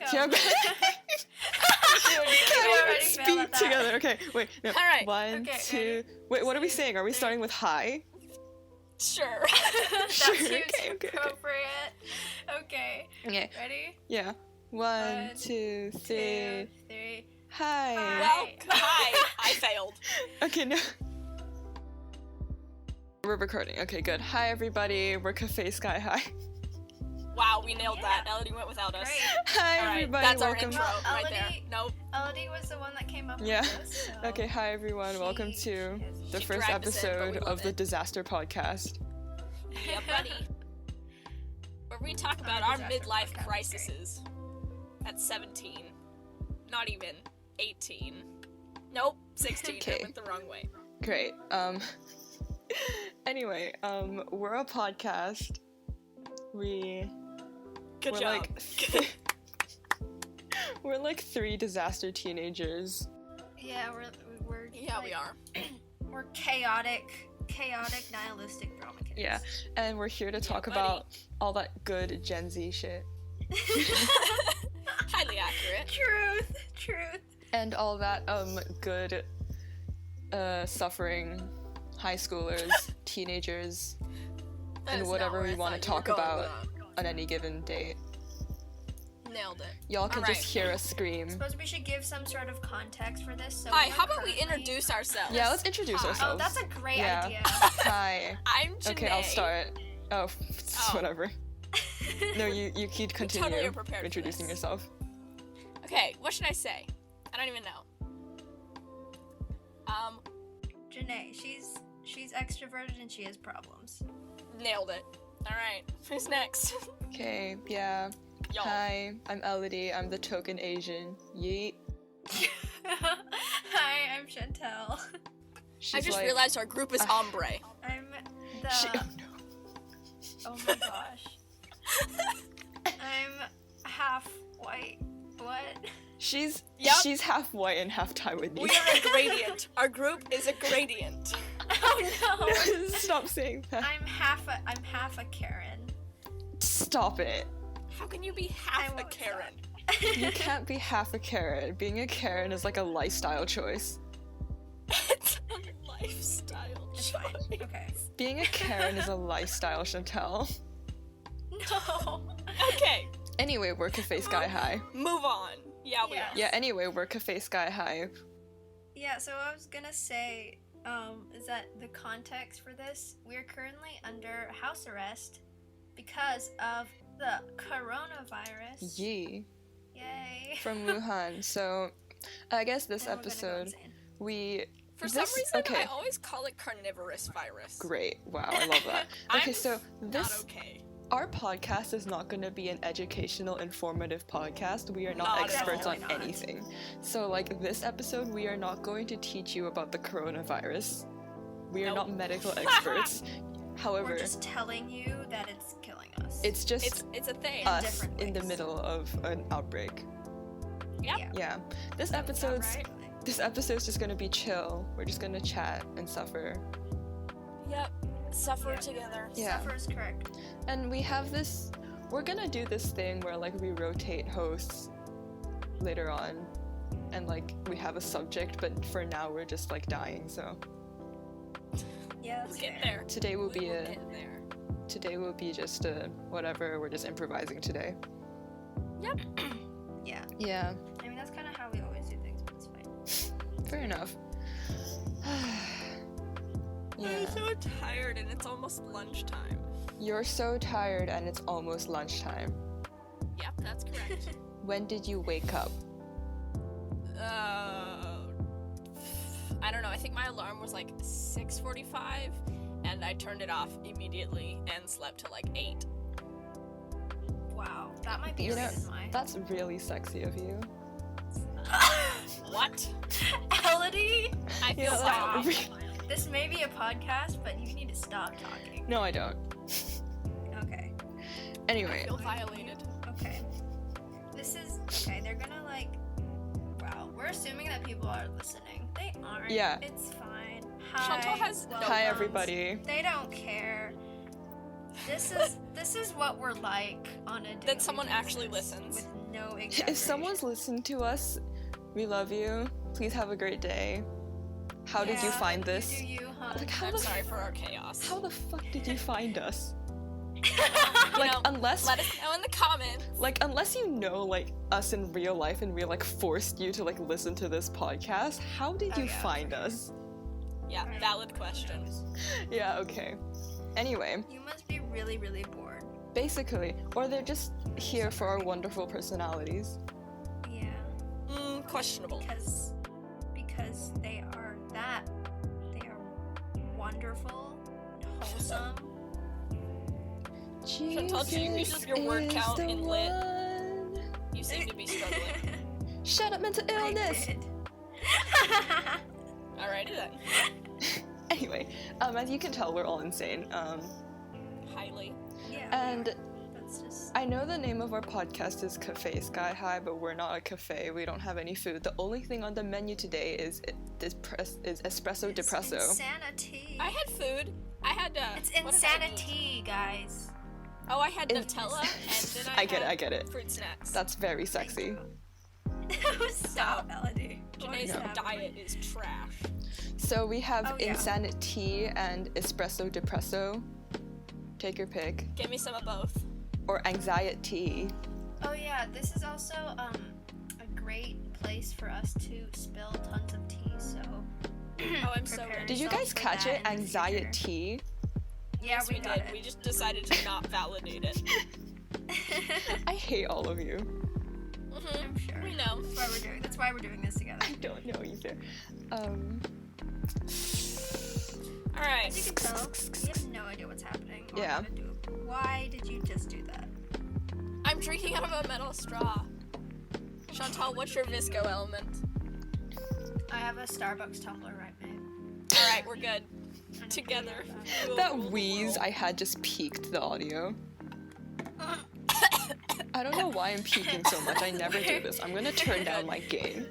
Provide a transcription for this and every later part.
Yeah, we can't even speak together. Okay, wait. No. All right. One, Okay, two. Wait, what are we saying? Are we starting with hi? Sure. That Sure, seems okay. appropriate. Okay. Okay. Ready? Yeah. One, two, three. 2, 3. Hi. Well, hi. I failed. Okay, no. We're recording. Okay, good. Hi, everybody. We're Café Sky High. Wow, we nailed that. Yeah. Elodie went without us. Great. Hi, All right, everybody. that's Welcome. our intro right there. Elodie- Nope. Elodie was the one that came up Yeah. with this. So Okay, hi, everyone. Welcome to the She first dragged us in, but we episode love of the it. Disaster Podcast. Yeah, buddy. Where we talk about Our our disaster midlife podcast, crises at 17. Not even 18. Nope, 16. I Okay. went the wrong way. Great. Anyway, we're a podcast. We're Good job. we're like 3 disaster teenagers. Yeah, we're Yeah, like, we are. We're chaotic, nihilistic drama kids. Yeah, and we're here to talk buddy. about all that good Gen Z shit. Highly accurate. Truth. And all that good suffering high schoolers, teenagers, That and is whatever not where we I want to thought you were talk going about with on any given date. that. Nailed it. Y'all can All just right. hear us scream. Suppose we should give some sort of context for this. So Hi, we are how about we currently- introduce ourselves? Yeah, let's introduce Hi. ourselves. Oh, that's a great Yeah. idea. Hi. I'm Janae. Okay, I'll start. Oh, whatever. No, you keep continue totally are prepared for introducing this. yourself. Okay, what should I say? I don't even know. Janae, she's extroverted and she has problems. Nailed it. Alright, who's next? Okay, yeah. Y'all. Hi, I'm Elodie. I'm the token Asian. Yeet. Hi, I'm Chantale. She's I just like, realized our group is ombre. I'm the. oh no. Oh my gosh. I'm half white. What? She's Yep. half white and half Taiwanese. We are a gradient. Our group is a gradient. Oh no. Stop saying that. I'm half a Karen. Stop it. How can you be I half a won't Karen? You can't be half a Karen. Being a Karen is like a lifestyle choice. It's a lifestyle It's choice. fine. Okay. Being a Karen is a lifestyle, Chantelle. No. Okay, Anyway, we're Café Sky High. move on. Yeah, we Yeah. are. Yeah, anyway, we're Café Sky High. Yeah, so I was gonna say, is that the context for this? We're currently under house arrest because of the coronavirus. Yee. Yay. From Wuhan. So, I guess this And we're gonna go episode, insane. we... For some this- reason, okay. I always call it carnivorous virus. Great. Wow, I love that. Okay, I'm so Not this... okay. Our podcast is not going to be an educational, informative podcast. We are not Not at experts all. on Definitely not. anything. So, like, this episode, we are not going to teach you about the coronavirus. We are Nope. not medical experts. However, We're just telling you that it's killing us. it's just It's a thing. in us different in the ways. middle of an outbreak. Yep. Yeah. Yeah. This Sounds episode's right. this episode's just going to be chill. We're just going to chat and suffer. Yep. Suffer Yeah. together. Yeah. Suffer is correct. And we have this, we're gonna do this thing where like we rotate hosts later on and like we have a subject, but for now we're just like dying, so Yeah, We'll that's get fair. there. today will be We will a, get there. today will be just a whatever, we're just improvising today. Yep. Yeah. Yeah, I mean, that's kind of how we always do things, but it's fine. fair enough. I'm Yeah. so tired and it's almost lunchtime. You're so tired and it's almost lunchtime. Yep, that's correct. When did you wake up? I don't know. I think my alarm was like 6:45, and I turned it off immediately and slept till like 8. Wow. That might be You a know, reason why. that's really sexy of you. What? Elodie! I feel Yeah, stop. that's This may be a podcast, but you need to stop talking. No, I don't. Okay. I Anyway, feel violated. Okay. This is okay. They're gonna like. Wow. We're assuming that people are listening. They aren't. Yeah. It's fine. Hi. Chantal has no welcome. hi everybody. They don't care. This is what we're like on a daily That someone actually basis listens. with no exaggeration. If someone's listening to us, we love you. Please have a great day. How did you find this? You do you, huh? Like, I'm sorry for our chaos. How the fuck did you find us? You Like, know, unless let us know in the comments. like unless you know like us in real life and we like forced you to like listen to this podcast, how did you find us? Yeah, valid question. Yeah, okay. Anyway, You must be really, really bored. basically, or they're just here for our wonderful personalities. Yeah. Questionable. Because they are that. They are wonderful, wholesome. Chantal, do you use your word count in lit? You seem to be struggling. Shut up, mental illness! I did. Alrighty then. Anyway, as you can tell, we're all insane. Highly. Yeah. And That's just. I know the name of our podcast is Café Sky High, but we're not a cafe. We don't have any food. The only thing on the menu today is espresso depresso. Insanity. I had food. I had It's what did I eat? insanity, guys. Oh, I had Nutella, and then I get it. fruit snacks. That's very sexy. Stop, Elodie. Janae's diet is trash. So we have Oh, yeah. Insanity and espresso depresso. Take your pick. Give me some of both. Or anxiety. Oh yeah, this is also a great place for us to spill tons of tea. So. Oh, I'm so Prepare ready. Did you yourself guys for catch that it? in the future. Anxiety. Yeah, Yes, we got did. it. We just decided to not validate it. I hate all of you. I'm sure. We know. That's why we're doing this together. I don't know either. Alright. As you can tell, we have no idea what's happening. or Yeah. how to do it. Why did you just do that? I'm drinking out of a metal straw. Chantal, what's your visco element? I have a Starbucks tumbler right now. Alright, we're good. Together. That wheeze I had just peaked the audio. I don't know why I'm peaking so much. I never do this. I'm gonna turn down my gain.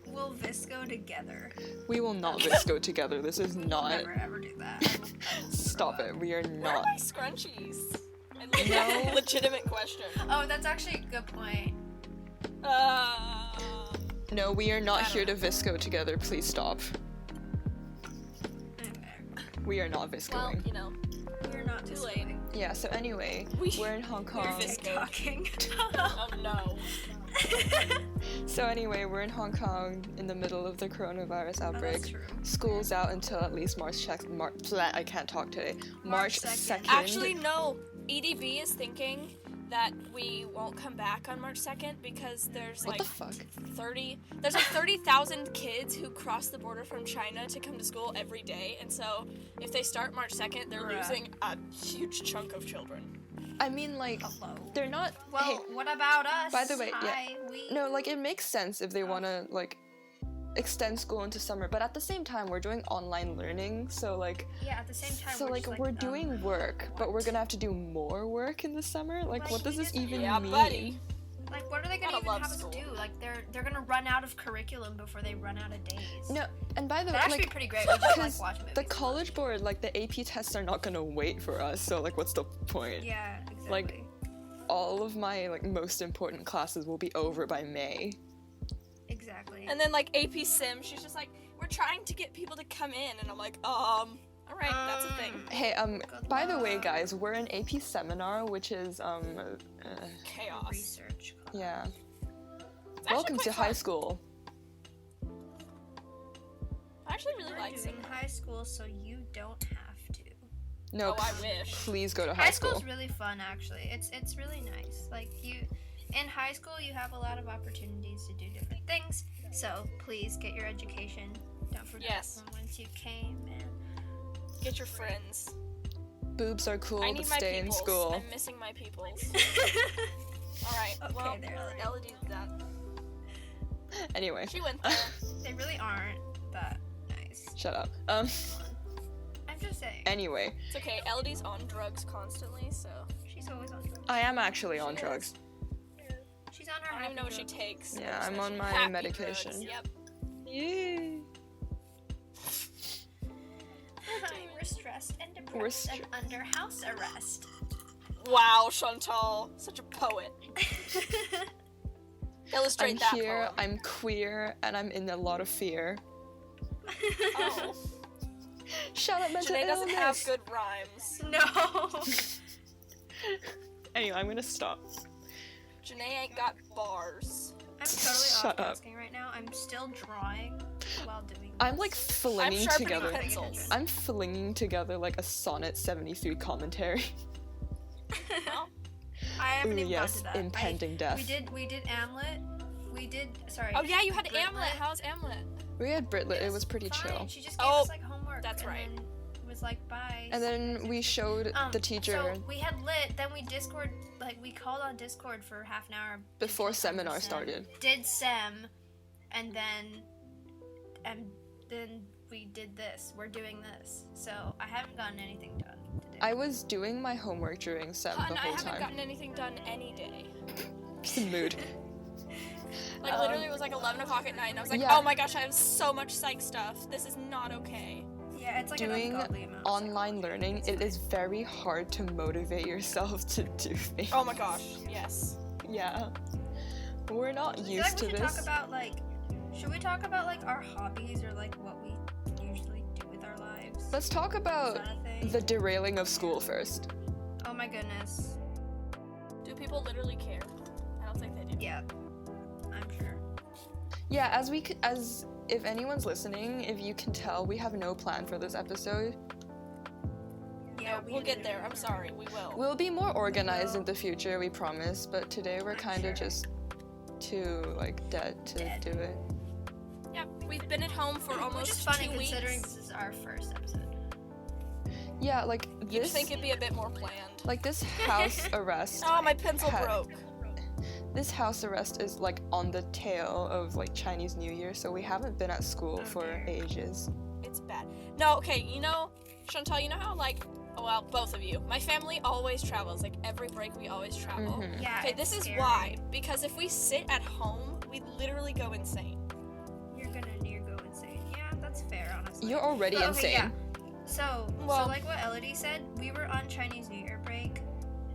We'll visco together. We will not visco together. This is We'll not. never ever do that. I will Stop throw it. up. We are Where are not. my scrunchies? No. Legitimate question. Oh, that's actually a good point. No, we are not I don't here to visco together. Please stop. Okay. We are not Well, Um, viscoing. you know. We're not Too viscoing. late. Yeah, so anyway, we're in Hong We're Kong. visco. Talking. Oh no. So anyway, we're in Hong Kong in the middle of the coronavirus Oh, outbreak. that's true. School's out until at least I can't talk today. March March 2nd. 2nd. Actually, no. EDB is thinking that we won't come back on March 2nd because there's What like the fuck? 30,000 kids who cross the border from China to come to school every day, and so if they start March 2nd, they're Bruh. losing a huge chunk of children. I mean, like, Hello. they're not. Well, hey, what about us? by the way, yeah. Hi, we. no, like, it makes sense if they want to, like, extend school into summer, but at the same time, we're doing online learning, so, like, Yeah, at the same time. so, we're like, just, we're doing work, but we're gonna have to do more work in the summer? Like, Like, what does we this just- even Yeah, mean? buddy. Like, what are they gonna Gotta even love have us school. do? Like, they're gonna run out of curriculum before they run out of days. No, and by the way, That'd actually be like, pretty great. We just like because watch movies. the college board, like, the AP tests are not gonna wait for us, so, like, what's the point? Yeah, exactly. Like, all of my, like, most important classes will be over by May. exactly. And then like AP Sim, she's just like, we're trying to get people to come in, and I'm like, all right, that's a thing. Hey, Good by the way, luck. guys, we're in AP seminar, which is, Chaos. Research. yeah. It's actually Welcome quite to fun. high school. I actually really We're like doing Sim. high school, so you don't have to. No, Oh, I wish. please go to High high school's school. really fun, actually. It's really nice. Like in high school, you have a lot of opportunities to do different things. So please get your education. Don't forget Yes. from whence you came. And Get your friends. Boobs are cool, I but need my stay in peoples. school. I'm missing my peoples. Alright, Okay, well, there, Elodie. Elodie did that. Anyway, She went there. they really aren't that nice. shut up. I'm just saying. Anyway, It's okay, Elodie's on drugs constantly, so She's always on drugs. I am actually on She drugs. She's on her. I don't even know what she happy takes. Yeah, It I'm says on my happy medication. drugs. Yep. Yay. drugs. We're stressed and We're depressed and under house arrest. Wow, Chantal. Such a poet. Illustrate I'm that here, poem. I'm queer, and I'm in a lot of fear. Oh. Shout out mental Janae doesn't have illness. good rhymes. No. Anyway, I'm gonna stop. Janae ain't got bars. I'm totally Shut up. off-tasking right now. I'm still drawing while doing I'm this. like flinging sharpening together. pencils. I'm flinging together like a Sonnet 73 commentary. Well, I haven't Ooh, even yes, gotten to that. impending death. We did Amlet. Sorry. oh yeah, you had Britlet. Amlet. How's Amlet? We had Britlet. It was pretty fine. chill. She just gave Oh, us like homework. that's and right. Then was like bye. And then we showed the teacher So we had lit. Then we Discord. Like we called on Discord for half an hour before until time for seminar sem. started. Did sem, and then we did this. We're doing this. So I haven't gotten anything done today. I was doing my homework during sem Hun, the I whole haven't time. gotten anything done any day. Just the mood. Like literally, it was like 11 o'clock at night, and I was like, Yeah. oh my gosh, I have so much psych stuff. This is not okay. Yeah, it's like Doing an ungodly amount. online learning, it is very hard to motivate yourself to do things. Oh my gosh, yes. Yeah. We're not I feel used like to we should this. talk about should we talk about like our hobbies or like what we usually do with our lives? Let's talk Is about that a thing? the derailing of school first. Oh my goodness. Do people literally care? I don't think they do. Yeah. I'm sure. Yeah, as if anyone's listening, if you can tell, we have no plan for this episode. Yeah, We'll get there. I'm sorry, we will. We'll be more organized in the future, we promise, but today we're kind of just too like dead to do it. Yeah, we've been at home for almost Which is funny 2 weeks. considering this is our first episode. Yeah, like You'd this think it'd be a bit more planned. like this house arrest. Oh, my pencil had- broke. This house arrest is like on the tail of like Chinese New Year, so we haven't been at school for ages. It's bad. No, okay, you know, Chantale, you know how like, well, both of you, my family always travels. Like every break we always travel. Mhm. Yeah. Okay, it's this is scary. why. Because if we sit at home, we literally go insane. You're gonna near go insane. Yeah, that's fair, honestly. You're already But, insane. okay, yeah. So Well- like what Elodie said, we were on Chinese New Year break,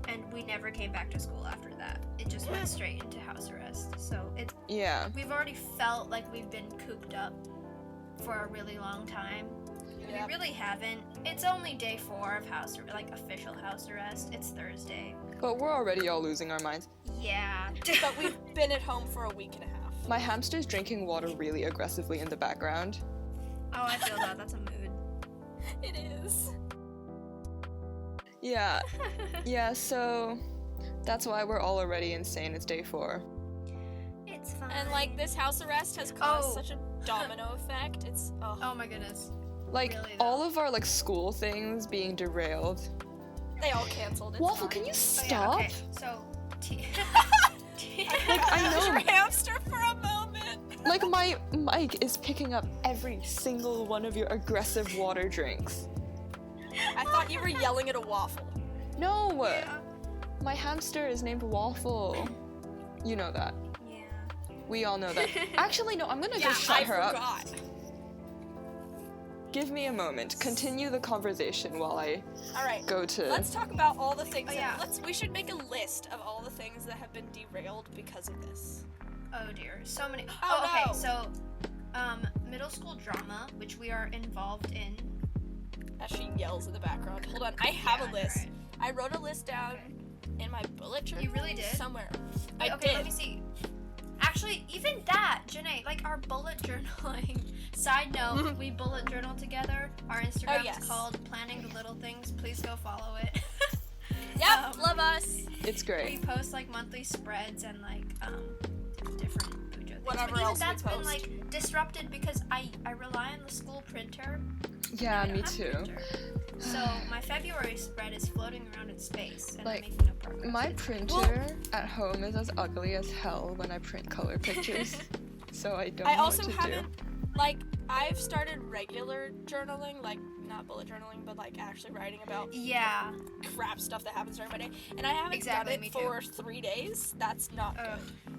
and we never came back to school after that. It just went straight into house arrest. So Yeah. we've already felt like we've been cooped up for a really long time. Yeah. We really haven't. It's only day 4 of official house arrest. It's Thursday. But we're already all losing our minds. Yeah. But we've been at home for a week and a half. My hamster's drinking water really aggressively in the background. Oh, I feel that. That's a mood. It is. Yeah. Yeah, so that's why we're all already insane. It's day 4. It's fine. And like this house arrest has caused Oh. such a domino effect. It's Oh my goodness. Like Really, though? all of our like school things being derailed. they all canceled. It's Waffle, fine. can you Oh, stop? yeah, okay. So, I know. Your hamster for a moment. Like my mic is picking up every single one of your aggressive water drinks. I thought you were yelling at a waffle. No. Yeah. My hamster is named Waffle. You know that. Yeah. We all know that. Actually, no, I'm gonna Yeah, just shut I her up. forgot. Give me a moment. Continue the conversation while I All right. go to. Let's talk about all the things. Oh, yeah. We should make a list of all the things that have been derailed because of this. Oh dear. So many. Oh, okay. no. So, middle school drama, which we are involved in. As she yells in the background. Hold on, I have Yeah, a list. alright. I wrote a list down in my bullet journal. You really did? Somewhere. Wait, I okay, did. let me see. Actually, even that, Janae, like our bullet journaling. Side note, we bullet journal together. Our Instagram Oh, yes. is called Planning the Little Things. Please go follow it. Yep, love us. It's We great. post like monthly spreads and like different Pujo things. Whatever but even else we that's been post. like disrupted because I rely on the school printer. Yeah, I don't me have a too. printer. So my February spread is floating around in space and Like, I'm making no progress. My printer at home is as ugly as hell when I print color pictures. So I don't I know also what to haven't, like, I've started regular journaling, like, not bullet journaling, but, like, actually writing about Yeah. crap stuff that happens during my day. And I haven't Exactly, done me it too. for 3 days. That's not Ugh. good.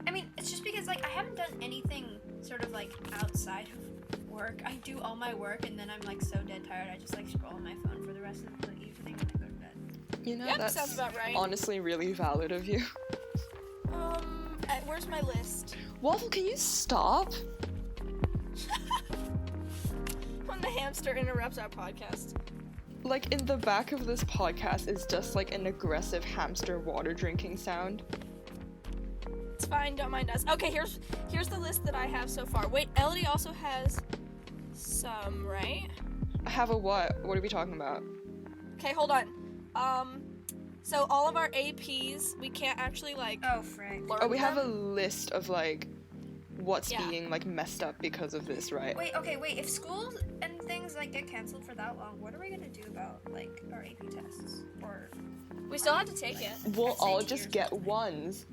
I mean, it's just because like I haven't done anything sort of like outside of work. I do all my work and then I'm like so dead tired. I just like scroll on my phone for the rest of the evening and I go to bed. You know, Yep, that's sounds about right. honestly really valid of you. Where's my list? Waffle, can you stop? When the hamster interrupts our podcast. Like, in the back of this podcast is just like an aggressive hamster water drinking sound. It's fine, don't mind us. Okay, here's the list that I have so far. Wait, Elodie also has some, right? I have a what? What are we talking about? Okay, hold on. So all of our APs, we can't actually, like, Oh, frick. learn Oh, we have a them. list of, like, what's Yeah. being, like, messed up because of this, right? Wait, if schools and things, like, get canceled for that long, what are we gonna do about, like, our AP tests? Or... We still have to take it. We'll all SAT just or get something. ones.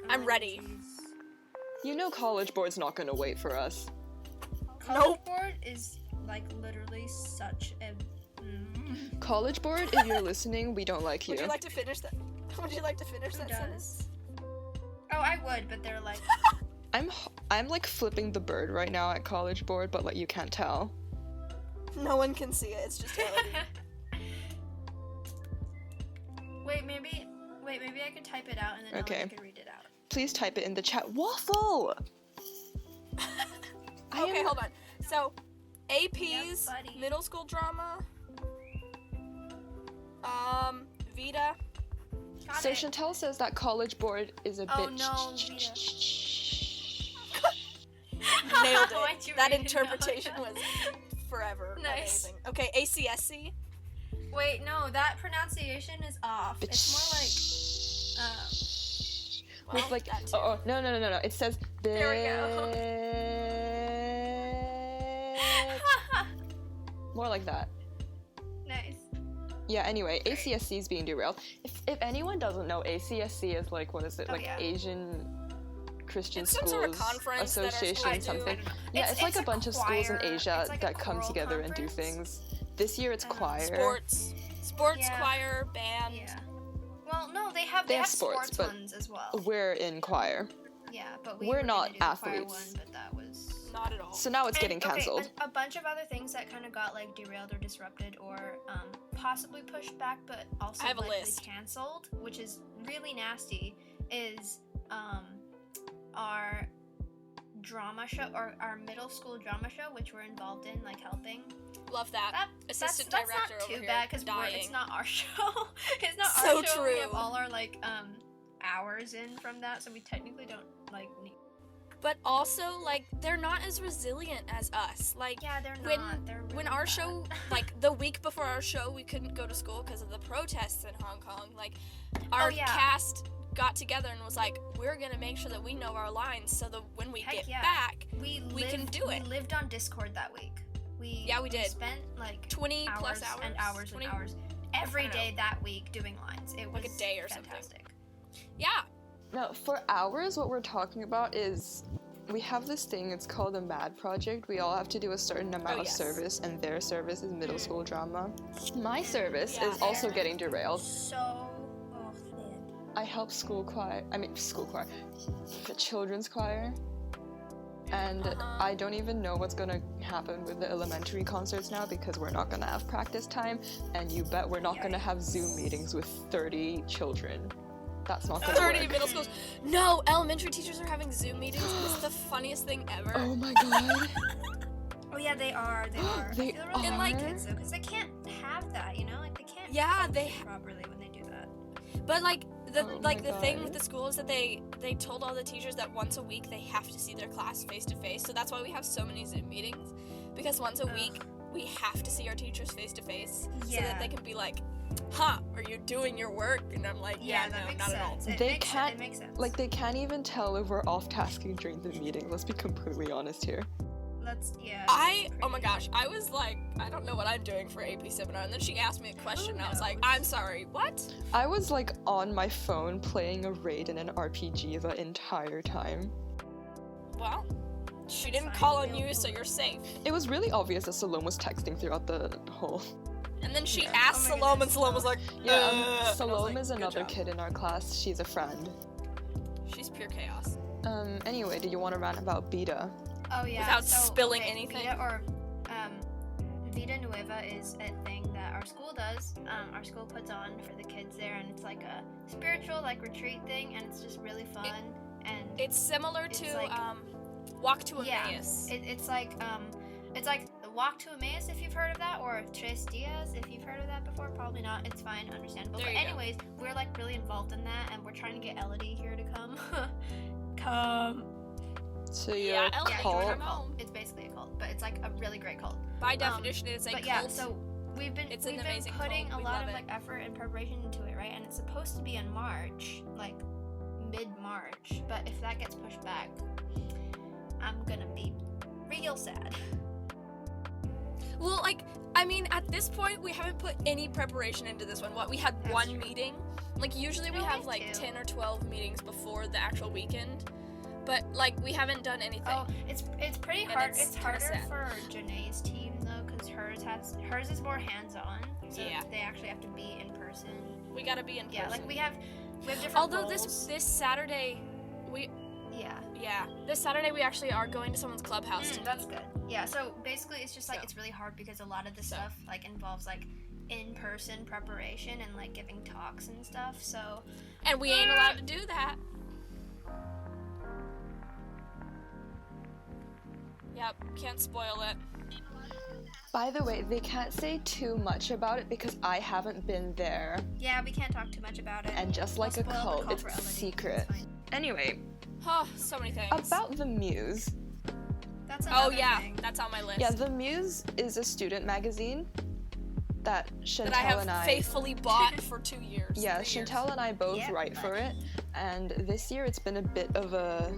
I'm ready. Jeez. You know College Board's not gonna wait for us. College Nope. Board is, like, literally such a... College Board, if you're listening, we don't like you. Would you like to finish that? Would you like to finish that sentence? Oh, I would, but they're like... I'm like flipping the bird right now at College Board, but like you can't tell. No one can see it. It's just Elodie. Wait, maybe I could type it out and then Okay. I could read it out. Please type it in the chat. Waffle! Okay, hold on. So, APs, Yep, buddy. middle school drama, Vita. Got So it. Chantale says that College Board is a Oh bit... no, Vita. Nailed Why'd it. you That read it interpretation out? was forever Nice. amazing. Okay, ACSC. Wait, no, that pronunciation is off. It's more like, Well, With like... that too. Oh, no. It says... There we go. More like that. nice. Yeah, anyway, ACSC is being derailed. If anyone doesn't know, ACSC is like, what is it? Oh, Like yeah. Asian Christian It's some Schools sort of conference that our Association schools do. something. I don't know. Yeah, it's like a bunch of schools in choir. Asia It's like a that come choral together and do conference. things. This year it's choir. Sports, Yeah. choir, band. Yeah. Well, no, they have sports, but ones as well. We're in choir. Yeah, but we we're were not gonna do the choir athletes. one, but that was... Not at all. So now it's getting And, okay, cancelled. a bunch of other things that kind of got like derailed or disrupted or possibly pushed back, but also I have a likely list. canceled, which is really nasty. Is our drama show or our middle school drama show, which we're involved in, like helping. Love that. Assistant that's director not over too here bad because dying. it's not our show. It's not So our show. We have true. all our like hours in from that, so we technically don't like need. But also, like, they're not as resilient as us. Like, Yeah, they're when not. They're really when our bad. show, like, the week before our show, we couldn't go to school because of the protests in Hong Kong. Like, our yeah. cast got together and was like, we're gonna make sure that we know our lines so that when we Heck get yeah. back, we can do it. We lived on Discord that week. We did. spent like 20 plus hours. and hours 20 and hours every I don't know. day that week doing lines. It was Like a day or something. fantastic. Yeah. No, for hours, what we're talking about is we have this thing, it's called a MAD project. We all have to do a certain amount of yes. service, and their service is middle school drama. My service Yeah, is also fair. getting derailed. So I help school choir, the children's choir. And I don't even know what's gonna happen with the elementary concerts now because we're not gonna have practice time, and you bet we're not gonna have Zoom meetings with 30 children. That's not gonna 30 work. middle schools. No, elementary teachers are having Zoom meetings, and it's the funniest thing ever. Oh my god. Oh yeah, they are. They are. They I feel really are? bad for kids though, because they can't have that. You know, like they can't. Yeah, function they- properly when they do that. But like the Oh like my the thing God. with the school is that they told all the teachers that once a week they have to see their class face to face. So that's why we have so many Zoom meetings, because once a week we have to see our teachers face to face so Yeah. that they can be like, "Huh, are you doing your work?" And I'm like, "Yeah, that no, makes not sense. at all." It They makes can't- It makes sense. Like, they can't even tell if we're off-tasking during the meeting. Let's be completely honest here. Oh my gosh, I was like, I don't know what I'm doing for AP seminar, and then she asked me a question, and I was like, knows? I'm sorry, what? I was, like, on my phone playing a raid in an RPG the entire time. Well, she That's didn't fine, call on we'll- you, so you're safe. It was really obvious that Salome was texting throughout the whole... And then she Yeah. asked Oh my Salome, and goodness. Salome was like, Yeah, and I was Salome like, is "Good another job." kid in our class. She's a friend. She's pure chaos. Anyway, do you want to rant about Beta? Oh yeah. Without so, spilling okay, anything? Vida Nueva is a thing that our school does. Our school puts on for the kids there, and it's like a spiritual like retreat thing, and it's just really fun. and It's similar It's to like- Walk to yeah, Emmaus. it's like the Walk to Emmaus if you've heard of that, or Tres Dias if you've heard of that before. Probably not. It's fine, understandable. There But you go. anyways, we're like really involved in that, and we're trying to get Elodie here to come. Come. So Yeah, your Ellie, Yeah, Cult. join our cult. cult. It's basically a cult, but it's like a really great cult. By definition, it's a But cult. yeah, so we've been It's an amazing putting cult. a We lot love of it. like effort and preparation into it, right? And it's supposed to be in March, like mid-March. But if that gets pushed back, I'm gonna be real sad. Well, like, I mean, at this point, we haven't put any preparation into this one. What, we had That's one true. meeting? Like, usually we No, have, me like, too. 10 or 12 meetings before the actual weekend. But, like, we haven't done anything. Oh, it's pretty And hard. it's It's kinda harder sad. for Janae's team though, because hers is more hands-on. So Yeah. they actually have to be in person. We gotta be in person. Yeah, like we have different Although roles. this Saturday, this Saturday we actually are going to someone's clubhouse to That's meet. good. Yeah, so basically it's just like So. it's really hard because a lot of the So. stuff like involves like in-person preparation and like giving talks and stuff. So And we ain't allowed to do that. Yep, can't spoil it. By the way, they can't say too much about it because I haven't been there. yeah, we can't talk too much about it. And just like We'll a spoil the cult, cult for it's Elodie. secret. It's fine. Anyway, Oh, so many things. about the Muse. That's Oh another yeah, thing. that's on my list. Yeah, the Muse is a student magazine that Chantale that I have and I. faithfully bought for 2 years. Yeah, 3 years. Chantale and I both Yeah, write for buddy. it, and this year it's been a bit of a.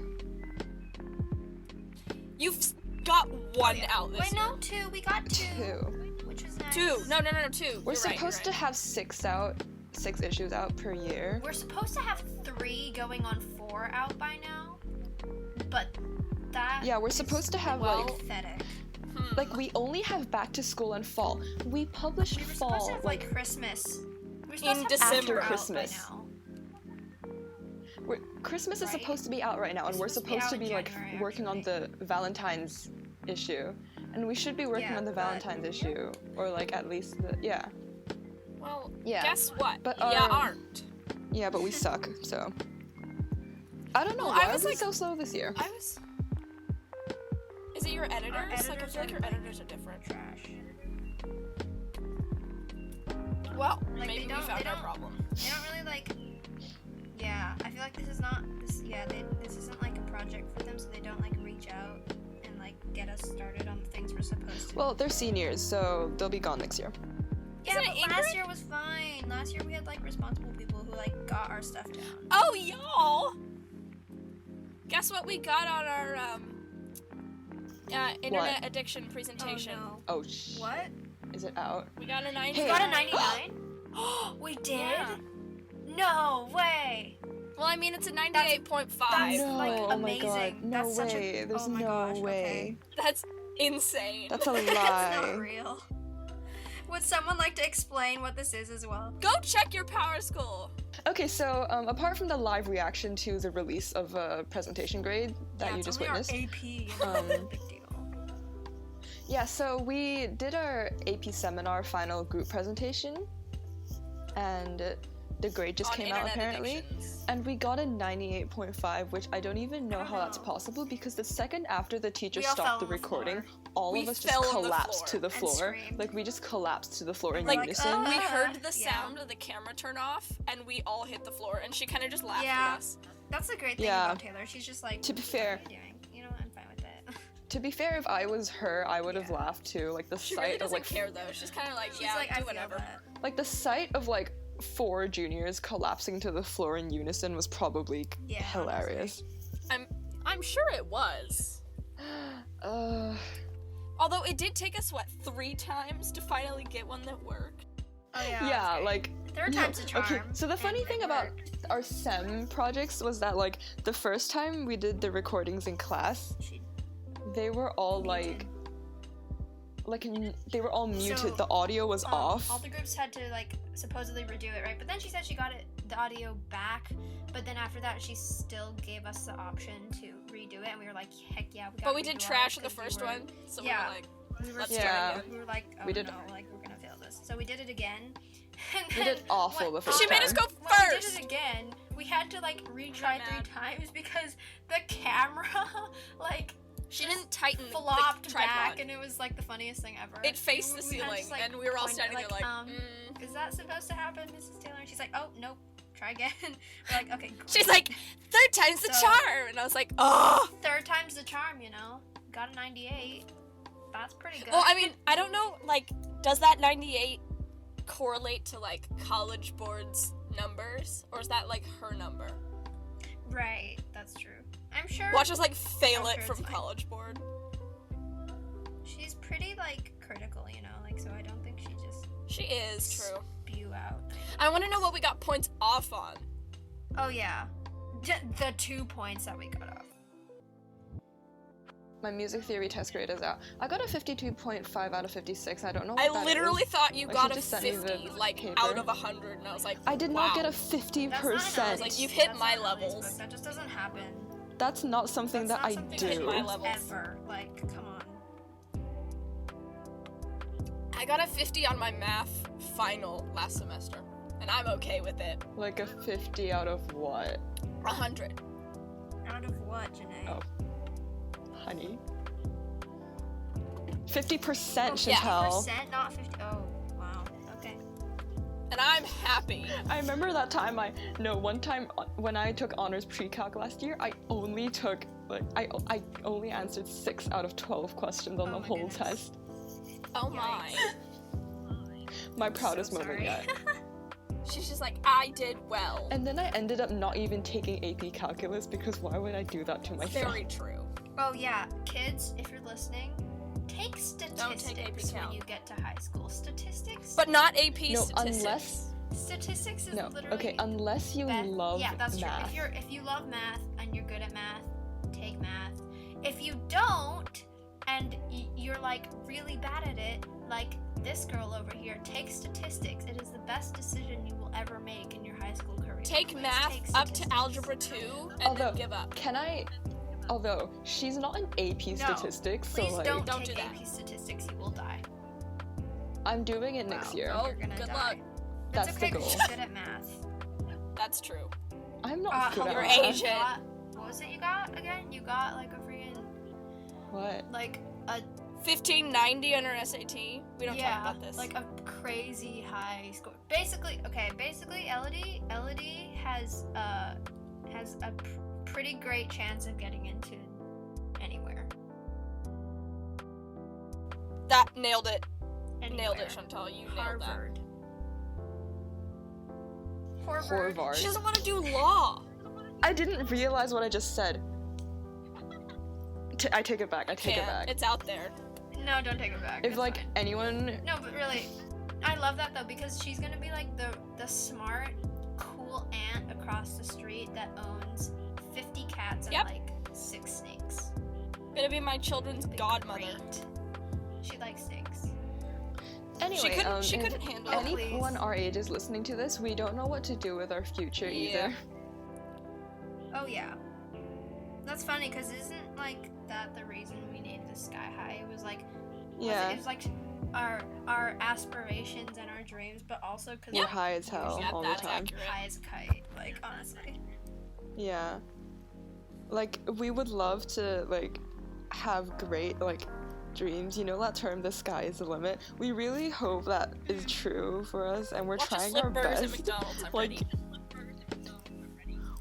You've got one Yeah. out this Wait, year. no, two. We got two, which was nice. Two. No, 2. We're You're right, supposed to you're right. have 6 issues out per year. We're supposed to have 3 going on 4 out by now, but that Yeah, we're is supposed to have well, like pathetic. like we only have back to school and fall. We published We were fall supposed to have like Christmas. We were supposed In to have December. After out Christmas. by now. Christmas is Right? supposed to be out right now, and we're It's supposed supposed to to be be out like in January, working on the Valentine's issue, and we should be working Yeah, on the but- Valentine's issue, or like at least the Well, Yeah. guess what? But you our- aren't. yeah, but we suck. So I don't know. Well, Why I was was we like- so slow this year? I was. Is it your editors? Like, I editors feel like are your like- editors are different. Trash. Well, Like, maybe they we don't- found they our don't- problem. They don't really like. Yeah, I feel like this is not this. Yeah, this isn't like a project for them, so they don't like reach out and like get us started on the things we're supposed to. Well, they're seniors, so they'll be gone next year. Yeah, Isn't but it last Ingrid? year was fine. Last year we had like responsible people who like got our stuff down. Oh, y'all! Guess what we got on our internet addiction presentation? Oh, What? is it out? We got a 90. Hey. You got a 99? We did? Yeah. No way. Well, I mean, it's a 98.5. That's, no, like, oh my god, amazing. no That's such a- way. There's oh my no gosh, way. That's insane. That's a That's not lie. real. Would someone like to explain what this is as well? Go check your power school. Okay, so apart from the live reaction to the release of a presentation grade that Yeah, you it's just only witnessed, our AP. Big deal. yeah, so we did our AP seminar final group presentation, and the grade just On came out internet apparently, addictions. and we got a 98.5, which I don't even know don't how that's know. possible because the second after the teacher We all fell stopped the on the recording, floor. all We of us just fell on the collapsed floor to the and floor. screamed. Like we just collapsed to the floor in Like, unison. we heard the Yeah. sound of the camera turn off, and we all hit the floor, and she kind of just laughed Yeah. at us. That's the great thing Yeah. about Taylor. She's just like, To be fair- what are you doing? You know, I'm fine with it. To be fair, if I was her, I would have Yeah. laughed too. Like the She sight really of doesn't like care, though. She's kind of like, She's yeah, like, I do feel whatever. that. like the sight of like 4 juniors collapsing to the floor in unison was probably Yeah, hilarious. I'm sure it was. Although it did take us, 3 times to finally get one that worked? Oh yeah. yeah, that's great. like third no, time's a charm. Okay, so the funny and thing it about worked. our SEM projects was that like the first time we did the recordings in class, She- they were all they were all muted. So, The audio was off. All the groups had to like supposedly redo it, right? But then she said she got the audio back. But then after that, she still gave us the option to redo it, and we were like, heck yeah, we got. But we did trash in the first one, so Yeah. we were like, We were Let's try scared. again. We were like, oh We did- no, like we're gonna fail this. So we did it again. And We did then awful when- the first She made us time. go when we first! did it again, we had to like retry 3 times because the camera like She didn't tighten flopped the tripod. back, and it was like the funniest thing ever. It faced the We had to ceiling, just, like, and we were all point standing it, there Is that supposed to happen, Mrs. Taylor? And she's like, oh, nope, try again. We're like, okay, cool. She's like, 3rd time's the So- charm! And I was like, oh! 3rd time's the charm, you know? Got a 98. That's pretty good. Well, I mean, I don't know, like, does that 98 correlate to, like, college board's numbers? Or is that, like, her number? Right, that's true. I'm sure Watch us, like, fail I'm it sure from it's fine. college board. she's pretty, like, critical, you know? Like, so I don't think she just She is, true. spew out. I want to know what we got points off on. Oh, yeah. The 2 points that we got off. My music theory test grade is out. I got a 52.5 out of 56. I don't know what I that literally is. thought you Like, got she a just sent me 50, the like, paper. out of 100, and I was like, I did not wow. get a That's not 50%. Like, you've hit my levels. That just doesn't happen. That's not something That's that not I something do. that My happens levels. Ever. Like, come on. I got a 50 on my math final last semester, and I'm okay with it. Like a 50 out of what? 100. Out of what, Janae? Oh. Honey. 50%, yeah. Chantale. 50%, not 50. Oh, wow. Okay. And I'm happy. I remember that time one time when I took honors pre-calc last year, I only took, like, I only answered 6 out of 12 questions on Oh the my whole goodness. test. Oh my. My proudest So moment sorry. yet. She's just like, I did well. And then I ended up not even taking AP Calculus because why would I do that to myself? Very true. Oh, yeah. Kids, if you're listening, take statistics AP Cal. when you get to high school. Statistics? But not AP No, statistics. unless Statistics is no, literally... okay, unless you love Yeah, that's math. true. If you love math and you're good at math, take math. If you don't, and you're like really bad at it, like this girl over here, take statistics. It is the best decision you will ever make in your high school career. Take Please math take up to statistics. algebra 2 and Although, then give up. although she's not an AP No, statistics, so Please like don't Don't take do that. AP statistics. You will die. I'm doing it next Wow. year. Oh, You're gonna good die. luck. That's it's okay the goal. 'cause you're good at math. That's true. I'm not good at You're math. Asian. What was it you got again? You got like a freaking What? like a 1590 on our SAT. We don't yeah, talk about this. like a crazy high score. Basically, Elodie has a pretty great chance of getting into anywhere. that nailed it. Anywhere. Nailed it, Chantal. You nailed that. Harvard. Harvard. She doesn't want to do law. I didn't realize what I just said. I take it back. I take it Can't. back. It's out there. No, don't take it back. If It's like fine. anyone, No, but really, I love that though because she's gonna be like the smart, cool aunt across the street that owns 50 cats and Yep. like 6 snakes. Gonna be my children's Be godmother. great. She likes snakes. anyway, She if couldn't handle Oh, it. please. anyone our age is listening to this, we don't know what to do with our future Yeah. either. Oh yeah. That's funny because isn't like that the reason we named the Sky High? It was like it was like our aspirations and our dreams, but also because We're high as hell Yep, all the that's time. accurate. high as a kite. Like honestly. Yeah. Like we would love to like have great like dreams, you know that term, the sky is the limit. We really hope that is true for us and we're Watch us trying flip our burgers at best. McDonald's. I'm Like, ready.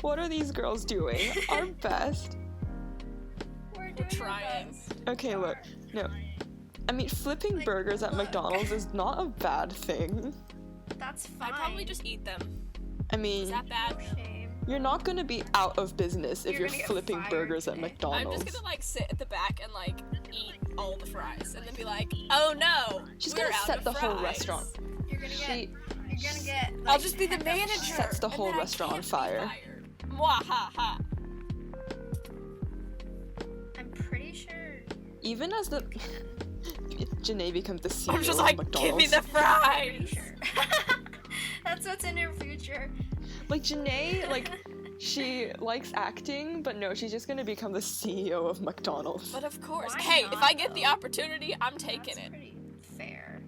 what are these girls doing? Our best. We're doing our trying. best. Okay, look. No. I mean, flipping Like, burgers at look. McDonald's is not a bad thing. That's fine. I'd probably just eat them. I mean, Is that bad? Shame. you're not gonna be out of business if You're you're gonna get flipping fired burgers at today. I'm McDonald's. just gonna like sit at the back and like eat all the fries and then be like, oh no, She's we're gonna out set of the whole fries. restaurant. You're gonna She get. I'll Like, just be the manager. Sets the and whole then I restaurant on can't be fire. fired. Mwahaha. I'm pretty sure. Even as the Janae becomes the CEO I'm just of like, McDonald's. give me the Pretty fries. sure. That's what's in her future. Like Janae, like she likes acting, but no, she's just gonna become the CEO of McDonald's. But of course, Why hey, not, if I get the though? opportunity, I'm taking That's it. pretty fair.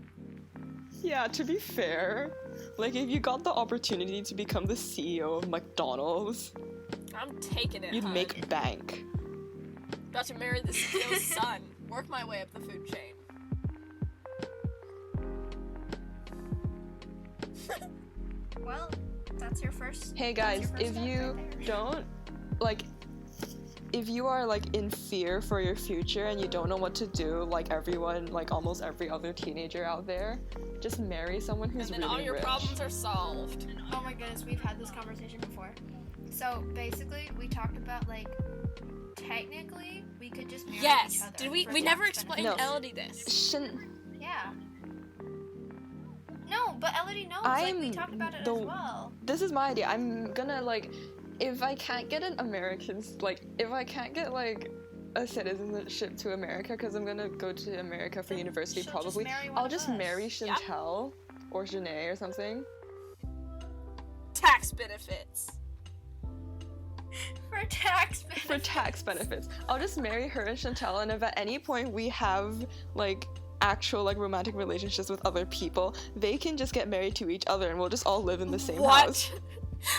Yeah, to be fair, Like, if you got the opportunity to become the CEO of McDonald's, I'm taking it, you'd hun. make bank. About to marry the CEO's son. Work my way up the food chain. Well, that's your first. Hey that's guys, your first if step you right there. don't, like, if you are, like, in fear for your future and you don't know what to do, like everyone, like almost every other teenager out there, just marry someone who's And then really all your rich. problems are solved. Oh my goodness, we've had this conversation before. So basically, we talked about like technically we could just marry each Yes. other. Did we? for We tax never explained benefits. Elodie this. Shouldn't Yeah. No, but Elodie knows. Like we I'm talked about it the- as well. This is my idea. I'm gonna, like, if I can't get an American, like, if I can't get, like, a citizenship to America, because I'm gonna go to America for Then university she'll just probably, marry one I'll of just us. marry Yep. Chantale or Janae or something. Tax benefits. For tax benefits. For tax benefits. I'll just marry her and Chantale, and if at any point we have, like, actual, like, romantic relationships with other people, they can just get married to each other and we'll just all live in the same What? house.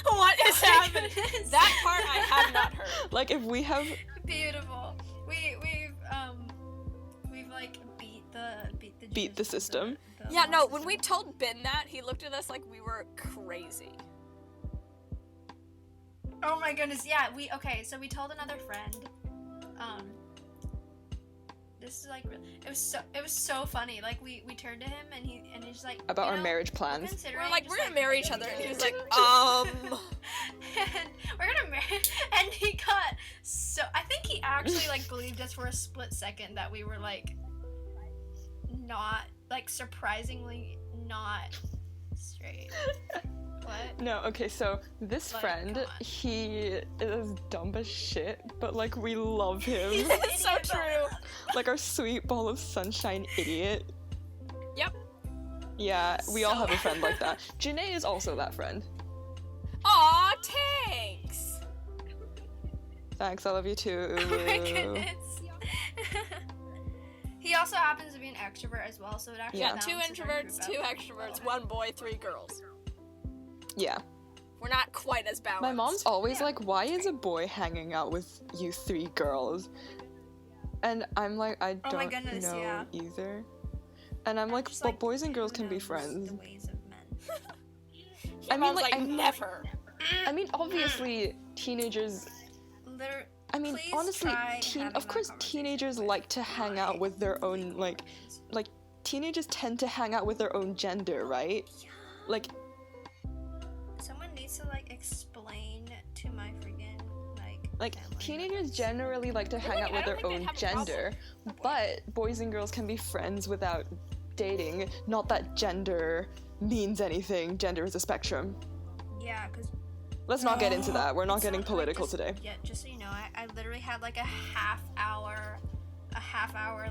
What is Oh my happening? goodness. That part I have not heard. Like, if we have Beautiful. We've like beat the system. Yeah, no, when we told Ben that, he looked at us like we were crazy. Oh my goodness, yeah, so we told another friend. This is like it was so funny. Like we turned to him and he's like about you our know, marriage plans. We're like, we're gonna marry each other, and he was like, and we're gonna marry, and he got so. I think he actually like believed us for a split second that we were like not like surprisingly not straight. What? No, okay, so this Like, friend, come on. he is dumb as shit, but, like, we love him. He's an It's so idiot, but we true. love him. Like, our sweet ball of sunshine idiot. Yep. Yeah, we all So- have a friend like that. Janae is also that friend. Aw, thanks. Thanks, I love you too. Oh my goodness. He also happens to be an extrovert as well, so it actually Yeah. Yeah, two balances our introverts, group two out. extroverts, one boy, three girls. Yeah. We're not quite as balanced. My mom's always Yeah. like, why is a boy hanging out with you three girls? And I'm like, I Oh don't my goodness, know yeah. either. And I'm like, Just, but boys and girls who can be knows friends. The ways of men. Your I mean, mom's like, like, never. I mean, obviously, teenagers. Liter- I mean, Please honestly, try having of that course, conversation teenagers with like to hang out with their own, like, teenagers tend to hang out with their own gender, right? Like, Someone needs to like explain to my freaking like family. teenagers generally like to hang Really? out I with don't their think they'd own have a problem. gender, but boys and girls can be friends without dating. Not that gender means anything. Gender is a spectrum. Yeah, because Let's not get into that. We're not getting political today. Yeah, just so you know, I literally had like a half hour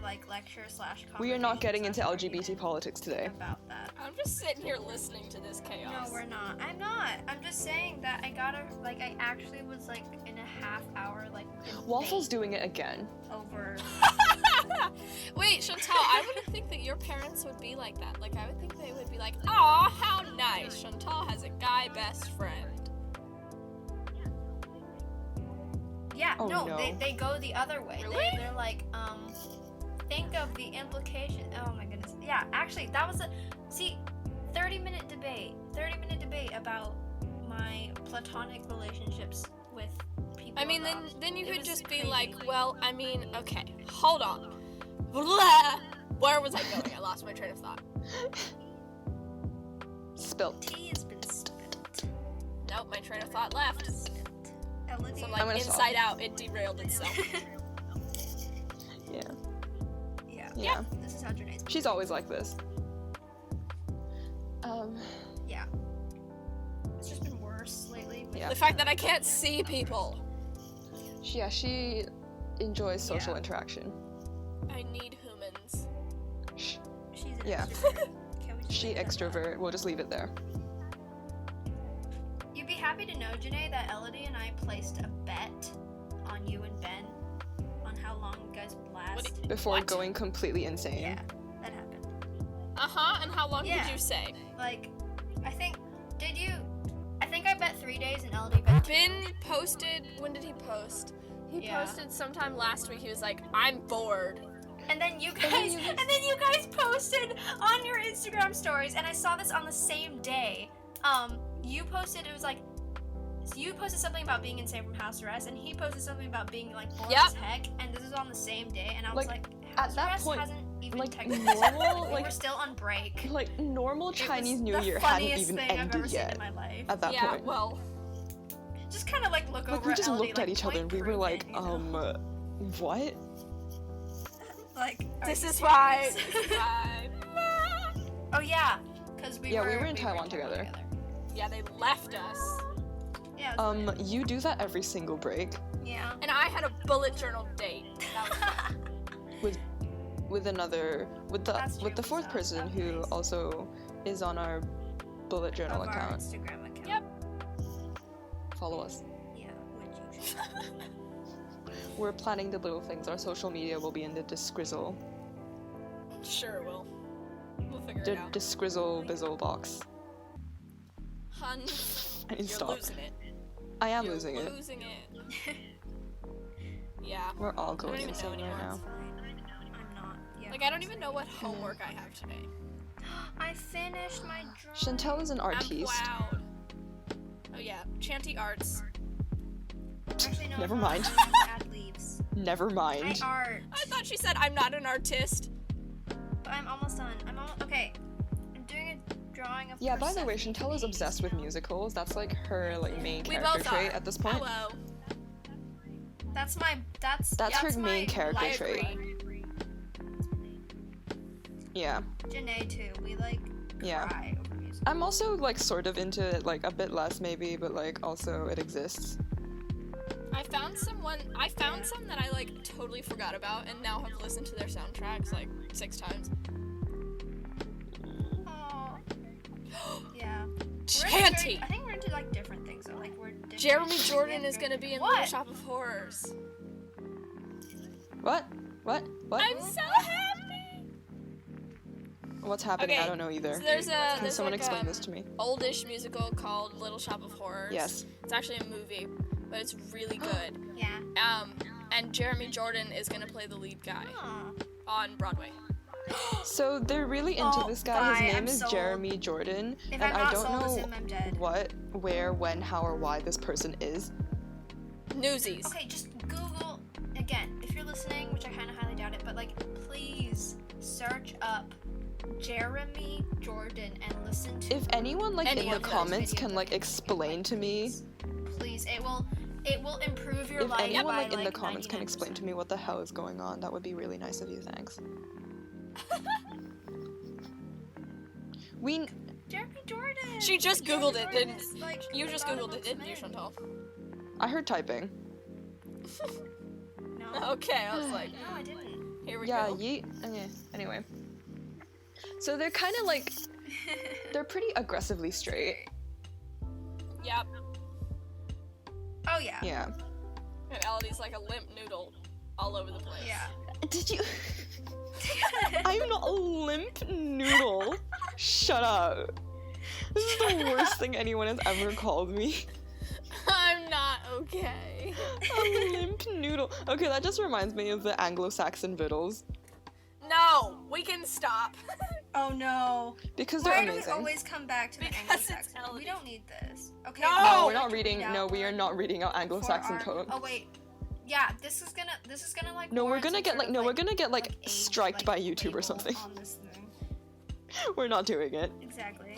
like lecture / conversation. We are not getting into / LGBT argument politics today. about that. I'm just sitting here listening to this chaos. No, we're not. I'm not. I'm just saying that I actually was like in a half hour like Waffle's debate doing it again. over. Wait, Chantal, I wouldn't think that your parents would be like that. Like, I would think they would be like, aw, how nice. Chantal has a guy best friend. Yeah, Oh, no, no. they go the other way. Really? They're like, think of the implication. Oh my goodness. Yeah, actually, that was 30-minute debate. 30-minute debate about my platonic relationships with people. I mean, involved. then you It could was just be crazy. like, well, I mean, okay, hold on. Blah. Where was I going? I lost my train of thought. Spilt. Tea has been spilled. Nope, my train of thought left. Elodie. So, I'm like, gonna inside out, it derailed itself. Yeah. yeah. Yeah. This is how Janae's. She's always like this. Yeah. It's just been worse lately. with- Yeah. The fact that I can't see people. She enjoys social Yeah. interaction. I need humans. Shh. She's an Yeah. extrovert. Can we just She leave it at that? extrovert. We'll just leave it there. You'd be happy to know, Janae, that Elodie and I placed a bet on you and Ben on how long you guys would last. Before What? going completely insane. Yeah, that happened. Uh-huh, and how long Yeah. did you say? Like, I think 3 days and Elodie been 2. Ben posted. When did he post? He posted sometime last week. He was like, "I'm bored." And then you guys posted on your Instagram stories, and I saw this on the same day. You posted, it was like, so you posted something about being insane from house arrest, and he posted something about being like bored as heck, and this is on the same day, and I was like house at that arrest point, hasn't even like technically normal, we like were still on break. like normal Chinese New the Year hadn't funniest even thing I've ever ended seen yet in my life. at that point. Well, Just kind of like look over. Like we just Elodie, looked at each other and we were like, what? Like, this is why. This is why. Oh yeah, because we were in Taiwan together. Yeah, they left us. Yeah. It was weird. You do that every single break Yeah. And I had a bullet journal date. with That's true, the fourth so person that's who nice. also is on our bullet journal Of our account. Instagram account. Yep. Follow us. Yeah, which you should. We're planning the little things. Our social media will be in the Discrizzle. Sure, we'll figure The it out. Discrizzle bizzle box. Hun, I need to you're stop. losing it. I am You're losing it. losing it. Yeah. We're all I don't going even know insane right anymore. now. I'm not. Yeah. Like, I don't even know what homework I have today. I finished my drawing. Chantel is an artiste. I'm proud. Oh yeah, Chanty Arts. Actually, no. Never I'm not. mind. I'm doing ad leaves. Never mind. I art. I thought she said I'm not an artist. But I'm almost done. Okay. I'm doing a drawing of. Yeah, by the way, Persephone Chantel is babies obsessed with now. musicals. That's like her like main We character both trait are. at this point. Hello. That's That's her main my character life trait. trait. Yeah. Janae too. We like Yeah. cry over music. I'm also like sort of into it, like a bit less maybe, but like also it exists. I found some that I like totally forgot about and now have listened to their soundtracks like 6 times. Aw. Yeah. Chanty! I think we're into like different things though. Like we're different. Jeremy Jordan is gonna be in Little What? Shop of Horrors. What? I'm so happy! What's happening? Okay, I don't know either. So there's Can someone like explain this to me? oldish musical called Little Shop of Horrors. Yes. It's actually a movie, but it's really good. Yeah. And Jeremy Jordan is gonna play the lead guy Aw. on Broadway. So they're really into Oh, this guy. His bye, name I'm is sold. Jeremy Jordan, If and I'm I not don't sold as know him, I'm dead. what, where, when, how, or why this person is. Newsies. Okay, just Google again if you're listening, which I kind of highly doubt it, but like please search up Jeremy Jordan and listen to. If anyone like Any in the of those comments videos can of like him, explain to me, please, it will improve your if life. anyone by, like in the comments can 99%. explain to me what the hell is going on, that would be really nice of you. Thanks. We Jeremy Jordan. She just Jeremy Googled it, Jordan didn't is, like, you? Just about a Googled it, month's didn't you, man. Chantal? I heard typing. No. Okay, I was like, No, I didn't. here we Yeah, go. yeet. Okay. Anyway. So they're kind of like they're pretty aggressively straight. Yep. Oh yeah. Yeah. And Elodie's like a limp noodle all over the place. Yeah. Did you? I'm not a limp noodle. Shut up. This is the worst thing anyone has ever called me. I'm not okay. A limp noodle. Okay, that just reminds me of the Anglo-Saxon victuals. No, we can stop. Oh no. Because they're Why do amazing. we always come back to the Because it's Anglo-Saxon? Elodie. We don't need this. Okay. No! No, Oh, we're not reading. No, we are not reading out Anglo-Saxon code. Oh wait. Yeah, this is gonna like. No, we're warrant gonna some get sort like of, no, we're gonna get like age, striked like, by YouTube or label something. on this thing. We're not doing it. Exactly.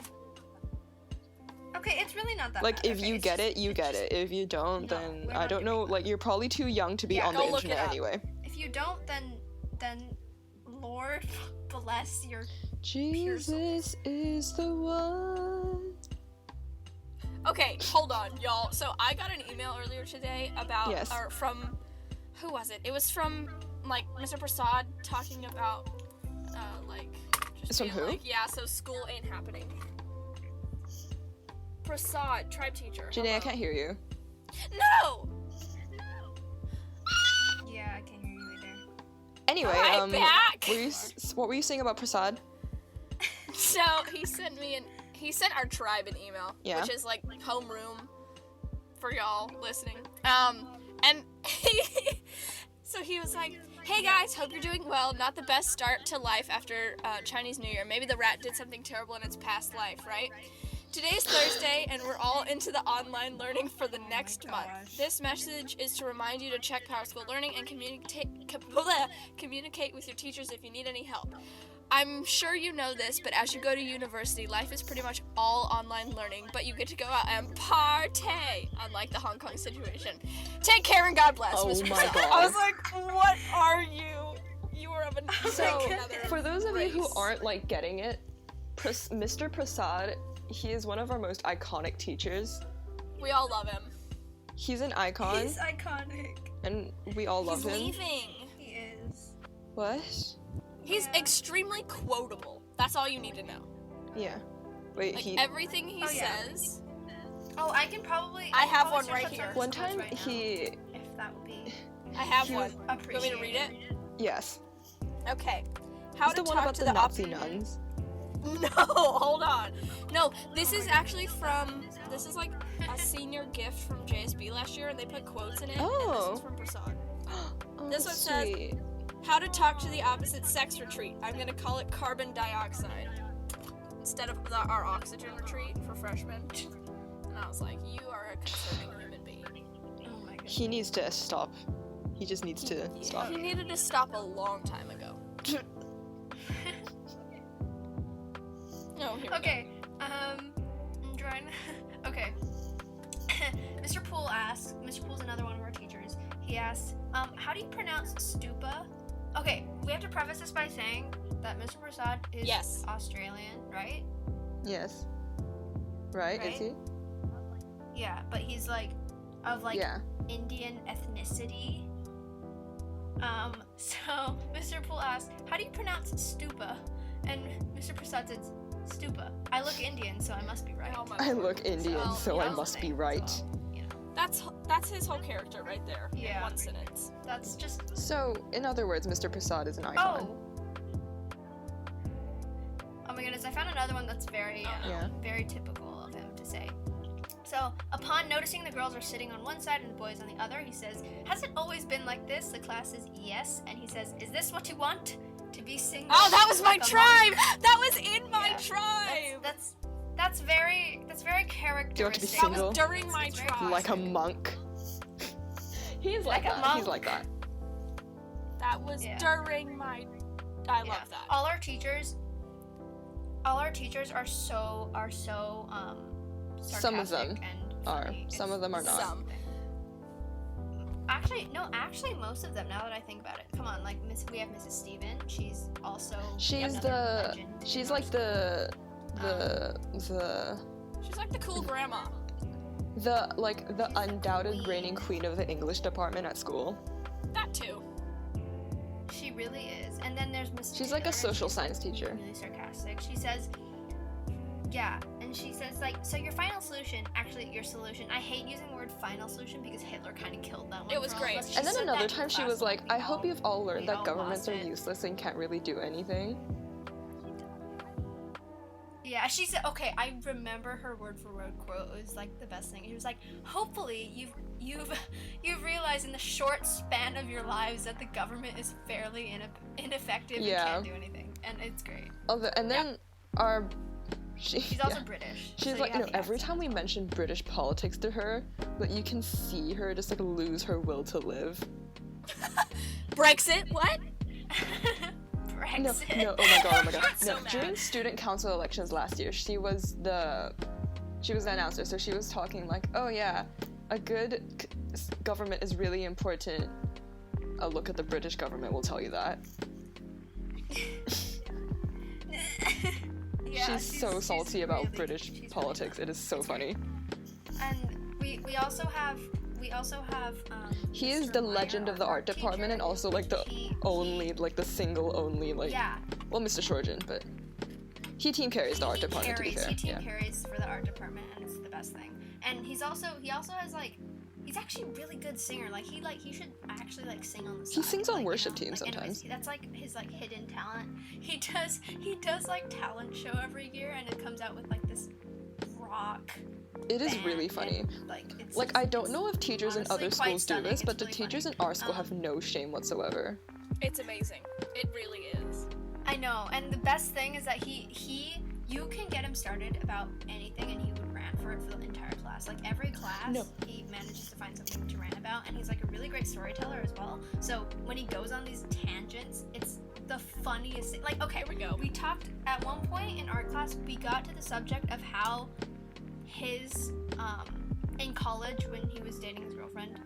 Okay, it's really not that Like bad. if Okay, you it's get just- it, you it's get just- it. If you don't, No, then we're I not don't know. doing Like you're probably too young to be Yeah, on the go look it internet up. anyway. If you don't, then Lord bless your. Jesus is the one. Okay, hold on, y'all. So I got an email earlier today about, Yes. or from, who was it? It was from like Mr. Prasad talking about, like. Just From being who? Like, yeah, so school ain't happening. Prasad, tribe teacher. Janae, I hello. can't hear you. No. Yeah, I can't hear you either. Anyway, Hi, back. what were you saying about Prasad? So he sent our tribe an email, Yeah. which is like homeroom, for y'all listening. And so he was like, hey guys, hope you're doing well. Not the best start to life after Chinese New Year. Maybe the rat did something terrible in its past life, right? Today's Thursday, and we're all into the online learning for the next month. This message is to remind you to check PowerSchool Learning and communicate with your teachers if you need any help. I'm sure you know this, but as you go to university, life is pretty much all online learning, but you get to go out and partay, unlike the Hong Kong situation. Take care and God bless, Oh Mr. my Prasad. God. I was like, what are you? You are of another So, another for those of you who race. aren't, like, getting it, Mr. Prasad, he is one of our most iconic teachers. We all love him. He's an icon, He's iconic. and we all love He's him. leaving. He is. What? He's Yeah. extremely quotable. That's all you need to know. Yeah. Wait, Like, everything he says. Oh, I can probably. I have probably one right search up here. some One quotes time right now, he... if that would be I have He one. was You want me to read it? Yes. Okay. How It's to the one talk about to the the Nazi opposite. nuns. No, hold on. No, this is actually from. This is like a senior gift from JSB last year, and they put quotes in it. And Oh. this is from Prasad. Oh, This one says- sweet. How to talk to the opposite sex retreat. I'm gonna call it carbon dioxide instead of our oxygen retreat for freshmen. And I was like, you are a concerning human being. Oh my god. He needs to stop. He just needs to stop. He needed to stop a long time ago. No, here we go. Okay. I'm trying. Okay. Mr. Poole asks. Mr. Poole's another one of our teachers. He asks, how do you pronounce stupa? Okay, we have to preface this by saying that Mr. Prasad is Yes. Australian, right? Yes. Right? Is he? Yeah, but he's like of like Yeah. Indian ethnicity. So Mr. Poole asked, how do you pronounce stupa? And Mr. Prasad says, stupa. I look Indian, so I must be right. Oh my I lord. look Indian, Well, so I yeah, must be so, right. you know, That's his whole character right there. In Yeah. one sentence. that's just. So, in other words, Mr. Prasad is an icon. Oh. Oh my goodness, I found another one that's very, Yeah. very typical of him to say. So, upon noticing the girls are sitting on one side and the boys on the other, he says, has it always been like this? The class says, yes. And he says, is this what you want? To be single? Oh, that was my like a tribe! monk?" That was in my Yeah. tribe! That's very characteristic. Do you want to be That single? was during my It's very tribe. Like a monk. He's Like a that. He's monk. like that. That was Yeah. during my. I Yeah. love that. All our teachers are so Some of them sarcastic and are. funny. Some It's of them are not. Some. Actually, most of them. Now that I think about it, come on, like we have Mrs. Steven. She's also She's another legend in she's our like the She's like the cool grandma. the undoubted reigning queen of the English department at school. That too. She really is. And then there's Mrs. She's like a Taylor, social she's science teacher. Really sarcastic. She says, yeah, and she says like, so your final solution, actually your solution. I hate using the word final solution because Hitler kind of killed that one. It was for all of great. us. She And then said another that in time she class was like, and I hope you've all learned we that all governments lost are it. useless and can't really do anything. Yeah, she said, okay, I remember her word for word quote. It was like the best thing. She was like, hopefully you've realized in the short span of your lives that the government is fairly ineffective Yeah. and can't do anything. And it's great. And then She's also British. She's so like, you have the every accent time we as well. mention British politics to her, like you can see her just like lose her will to live. Brexit? What? Brexit. No, oh my god. So No, mad. during student council elections last year, she was the announcer, so she was talking like, oh yeah, a good government is really important. A look at the British government will tell you that. Yeah, she's so salty about really- British she's really politics. It is so funny. And we also have He is Mr. the Meyer, legend of the our art department, teacher. and also like the single only like. Yeah. Well, Mr. Shorjan, but he team carries the art department. To be fair, He team yeah. carries for the art department, and it's the best thing. And he also has like, he's actually a really good singer. Like he should actually like sing on the side. He sings on like, worship you know, teams like, sometimes. anyways, that's like his like hidden talent. He does like talent show every year, and it comes out with like this rock It is really funny. And, it's Like, I don't know if teachers in honestly other quite schools do stunning. this, but It's the really teachers funny. in our school have no shame whatsoever. It's amazing. It really is. I know, and the best thing is that you can get him started about anything, and he would rant for it for the entire class. Like every class, No. he manages to find something to rant about, and he's like a really great storyteller as well. So when he goes on these tangents, it's the funniest thing. Like, okay, Here we go. we talked at one point in art class. We got to the subject of how his in college when he was dating his girlfriend,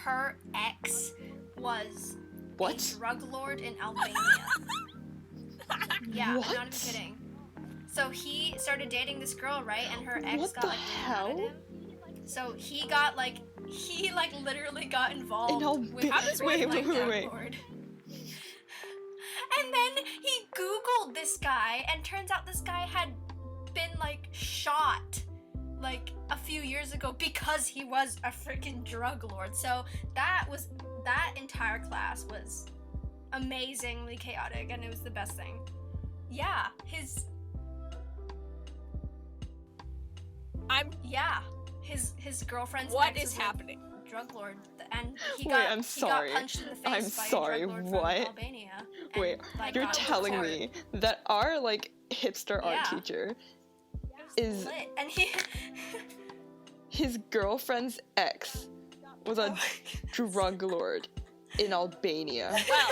her ex was What? a drug lord in Albania. Yeah, What? I'm not even kidding. So he started dating this girl, right? And her ex What got the like mad hell? at him. So he literally got involved In with How this does wait, like, wait, drug wait. lord. And then he Googled this guy, and turns out this guy had been like shot like a few years ago because he was a freaking drug lord. So that entire class was amazingly chaotic, and it was the best thing. Yeah, his girlfriend's What ex is was a happening? drug lord, and he Wait, got I'm he sorry. got punched in the face I'm by sorry, a drug lord what? from Albania. and, Wait, like, you're got telling court. me that our, like, hipster art Yeah. teacher It was is lit. And he his girlfriend's ex was a drug lord in Albania. Well,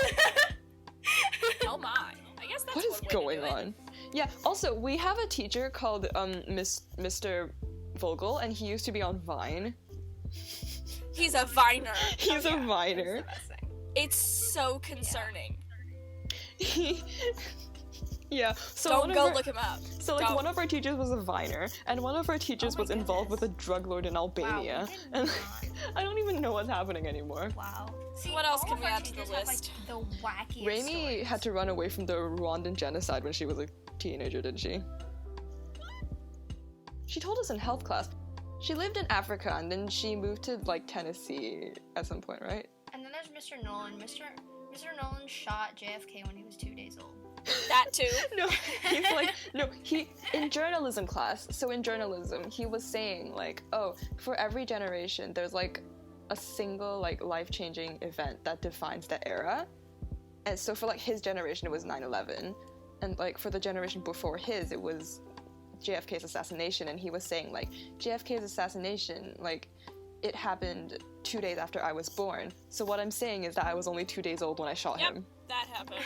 oh my. I guess that's What is one way to going do it. on? Yeah, also, we have a teacher called Mr. Vogel, and he used to be on Vine. He's a viner. He's a It's Viner. the best thing. It's so concerning. Yeah, so Don't one of go our- look him up. So, like, Don't. one of our teachers was a Viner, and one of our teachers Oh my was involved with a goodness. drug lord in Albania. Wow, we did and not. I don't even know what's happening anymore. Wow. See, What else all can of we our add to the teachers have, list? Like, the wackiest Raimi stories. had to run away from the Rwandan genocide when she was a teenager, didn't she? She told us in health class. She lived in Africa, and then she moved to, like, Tennessee at some point, right? And then there's Mr. Nolan. Mr. Nolan shot JFK when he was 2 days old. That too. No, he in journalism class. So in journalism, he was saying like, oh, for every generation, there's like a single like life-changing event that defines the era. And so for like his generation, it was 9/11, and like for the generation before his, it was JFK's assassination. And he was saying like, JFK's assassination, like, it happened 2 days after I was born. So what I'm saying is that I was only 2 days old when I shot Yep, him. that happened.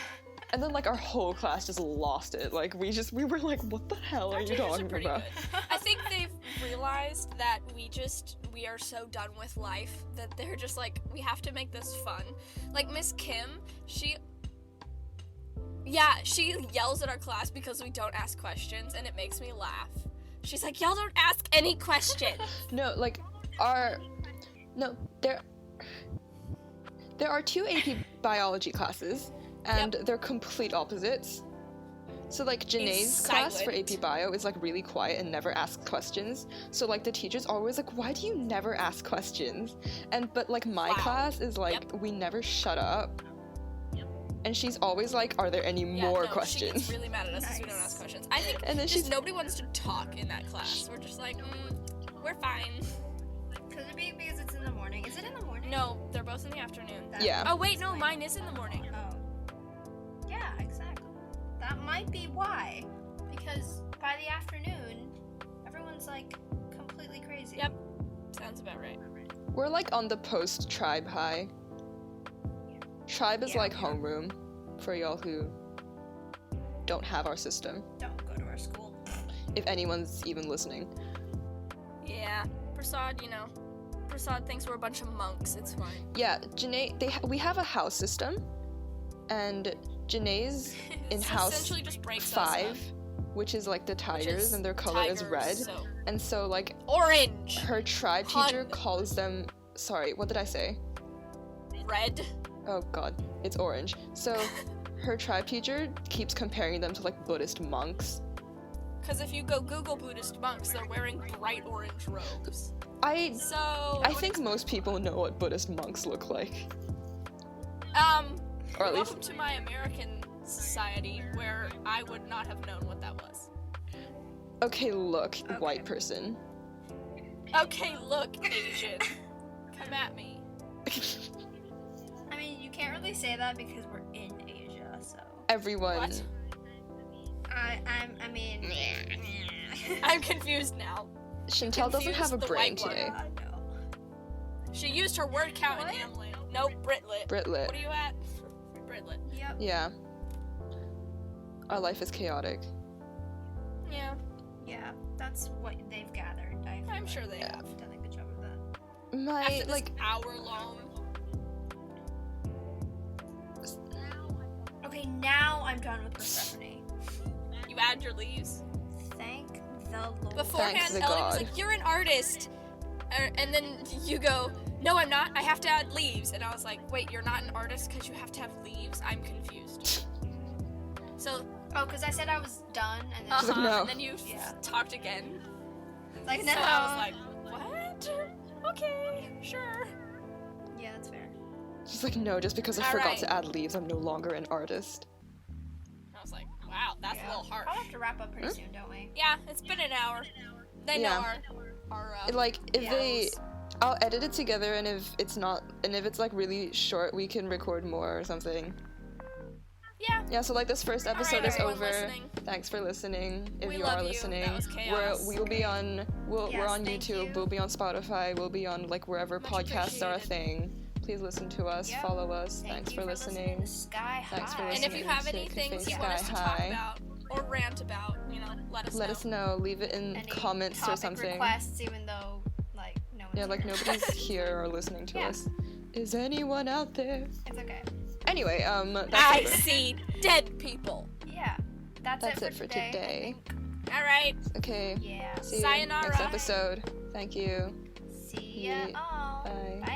And then, like, our whole class just lost it. Like, we were like, what the hell are you Teachers are talking pretty about? good. I think they've realized that we are so done with life that they're just like, we have to make this fun. Like Miss Kim, she yells at our class because we don't ask questions, and it makes me laugh. She's like, y'all don't ask any questions. No, like, there are 2 AP biology classes, and they're complete opposites. So, like, Janae's class for silent. AP Bio is, like, really quiet and never asks questions. So, like, the teacher's always like, why do you never ask questions? But, like, my Wow. class is like, we never shut up. And she's always like, are there any Yeah, more no, She questions? gets really mad at us because we don't ask questions. I think And then just she's nobody wants to talk in that class. We're just like, we're fine. Could it be because it's in the morning? Is it in the morning? No, they're both in the afternoon. That Yeah. Oh wait, no, explains- mine is in the morning. Oh. Yeah, exactly. That might be why. Because by the afternoon, everyone's like completely crazy. Yep. Sounds about right. We're like on the post-tribe high. Tribe is Yeah. like homeroom for y'all who don't have our system, Don't go to our school. if anyone's even listening. Yeah, Prasad, Prasad thinks we're a bunch of monks. It's fine. Yeah, Janae, we have a house system, and Janae's in It's house essentially just breaks us 5, up, which is like the which tigers, is and their color is tigers, red. So. And so like Orange. her tribe teacher Hun. calls them, sorry, what did I say? Red. Oh god, it's orange. So her tribe teacher keeps comparing them to like Buddhist monks. Because if you go Google Buddhist monks, they're wearing bright orange robes. I So. think most people know what Buddhist monks look like. Or at least Welcome to my American society, where I would not have known what that was. Okay, look, white person. Okay, look, Asian. Come at me. I mean, you can't really say that because we're in Asia, so. Everyone. What? I mean. I'm confused now. Chantale doesn't have a Confused the brain white one. today. No. She used her word count in What? Amlin. Nope, Britlit. Britlit. What are you at? Britlit. Yep. Yeah. Our life is chaotic. Yeah, Yeah, that's what they've gathered. I feel I'm sure they like have. they've done a good job of that. My, After this like, hour-long. Okay, now I'm done with Persephone. You add your leaves. Thank the Lord. Beforehand, Thank the Ellie was God. like, "You're an artist," and then you go, "No, I'm not. I have to add leaves." And I was like, "Wait, you're not an artist because you have to have leaves? I'm confused." So, Oh, because I said I was done, and then She's like, no. and then you Yeah. talked again. like So no. I was like, "What? Okay, sure." Yeah, that's fair. she's like, no, just because I All forgot right. to add leaves, I'm no longer an artist. I was like, "Wow, that's Yeah. a little harsh." I'll have to wrap up pretty soon, don't we? Yeah, it's been an hour. They Yeah. know our Like, if Yeah. they, I'll edit it together, and if it's not, and if it's like really short, we can record more or something. Yeah. Yeah, so like this first episode is everyone over. listening. Thanks for listening. If We you love are you. listening, That was chaos. we'll be on we're Yes, on thank YouTube. you. We'll be on Spotify. We'll be on like wherever Much podcasts are a appreciated. thing. Please listen to us. Yep. Follow us. Thank Thanks you for listening. to Sky Thanks for High. And if you have listening any to things Café you want us to Sky talk High. about or rant about, let us know. Let us know. Leave it in Any comments or topic something. requests, even though like no one's Yeah, like here. nobody's here or listening to Yeah. us. Is anyone out there? It's okay. Anyway, that's I over. see dead people. Yeah, that's it for today. today. I think. All right. Okay. Yeah. See you Sayonara. next episode. Thank you. See ya Ye- all. bye. Bye.